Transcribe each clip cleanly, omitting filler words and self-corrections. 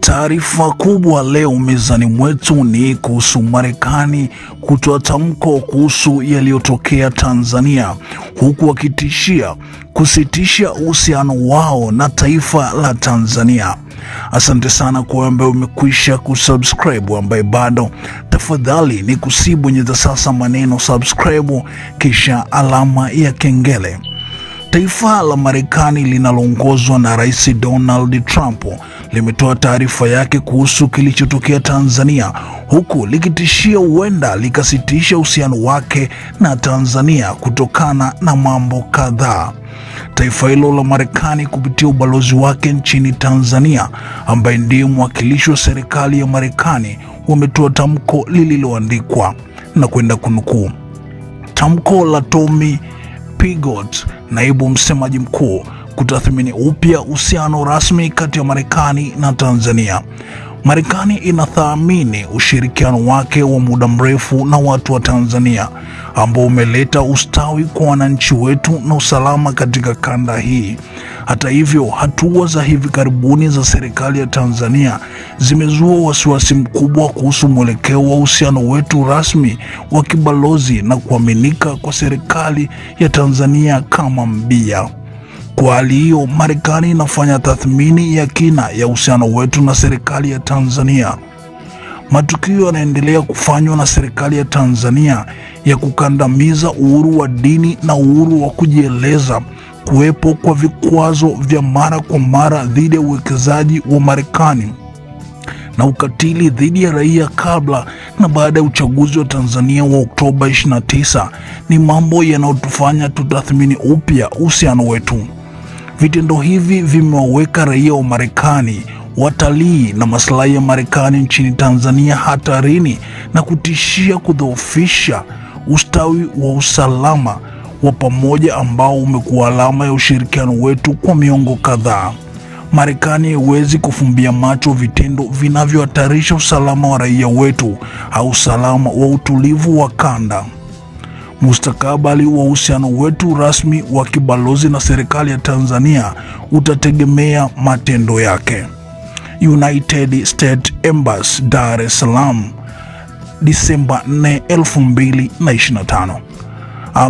Taarifa kubwa leo mezani mwetu ni kuhusu Marekani kutoa tamko kuhusu yaliyotokea Tanzania, huku wakitishia kusitisha uhusiano wao na taifa la Tanzania. Asante sana kwa ambaye umekwisha kusubscribe. Ambaye bado, tafadhali ni kusibonyeza sasa maneno subscribe kisha alama ya kengele. Taifa la Marekani linaloongozwa na Rais Donald Trump limetoa taarifa yake kuhusu kilichotokea Tanzania, huku likitishia huenda likasitisha uhusiano wake na Tanzania kutokana na mambo kadhaa. Taifa hilo la Marekani kupitia ubalozi wake nchini Tanzania, ambaye ndiye mwakilishi wa serikali ya Marekani, wametoa tamko lililoandikwa na kwenda kunukuu. Tamko la Tommy Pigott, naibu msemaji mkuu, kutathmini upya uhusiano rasmi kati ya Marekani na Tanzania. Marekani inathamini ushirikiano wake wa muda mrefu na watu wa Tanzania, ambao umeleta ustawi kwa wananchi wetu na usalama katika kanda hii. Hata hivyo, hatua za hivi karibuni za serikali ya Tanzania zimezua wasiwasi mkubwa kuhusu mwelekeo wa uhusiano wetu rasmi wa kibalozi na kuaminika kwa serikali ya Tanzania kama mbia. Kwa hali hiyo, Marekani inafanya tathmini ya kina ya uhusiano wetu na serikali ya Tanzania. Matukio yanaendelea kufanywa na serikali ya Tanzania ya kukandamiza uhuru wa dini na uhuru wa kujieleza, kuwepo kwa vikwazo vya mara kwa mara dhidi ya uwekezaji wa Marekani na ukatili dhidi ya raia kabla na baada ya uchaguzi wa Tanzania wa Oktoba 29 ni mambo yanayotufanya tutathmini upya uhusiano wetu. Vitendo hivi vimewaweka raia wa Marekani, watalii na maslahi ya Marekani nchini Tanzania hatarini na kutishia kudhoofisha ustawi wa usalama wa pamoja ambao umekuwa alama ya ushirikiano wetu kwa miongo kadhaa. Marekani haiwezi kufumbia macho vitendo vinavyohatarisha usalama wa raia wetu au usalama wa utulivu wa kanda. Mustakabali wa uhusiano wetu rasmi wa kibalozi na serikali ya Tanzania utategemea matendo yake. United States Embassy, Dar es Salaam, Disemba 4, 2025.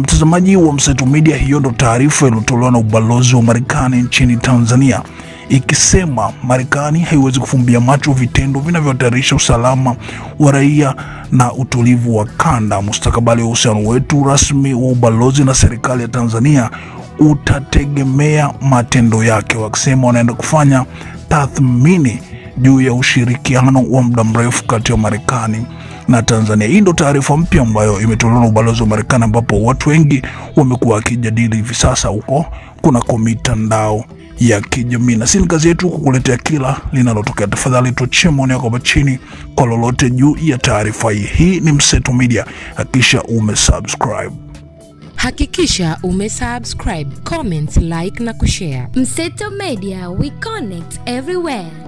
Mtazamaji wa Mseto Media, hiyo ndo taarifa iliyotolewa na ubalozi wa Marekani nchini Tanzania, ikisema Marekani haiwezi kufumbia macho vitendo vinavyohatarisha usalama wa raia na utulivu wa kanda. Mustakabali wa uhusiano wetu rasmi wa ubalozi na serikali ya Tanzania utategemea matendo yake, wakisema wanaenda kufanya tathmini juu ya ushirikiano wa muda mrefu kati ya Marekani na Tanzania. Hii ndo taarifa mpya ambayo imetolewa na ubalozi wa Marekani, ambapo watu wengi wamekuwa wakijadili hivi sasa huko kuna mitandao ya kijamii. Na sisi kazi yetu kukuletea kila linalotokea. Tafadhali tuachie maoni yako hapo chini kwa lolote juu ya taarifa hii. Hii ni Mseto Media, hakikisha umesubscribe, comment, like na kushare. Mseto Media, we connect everywhere.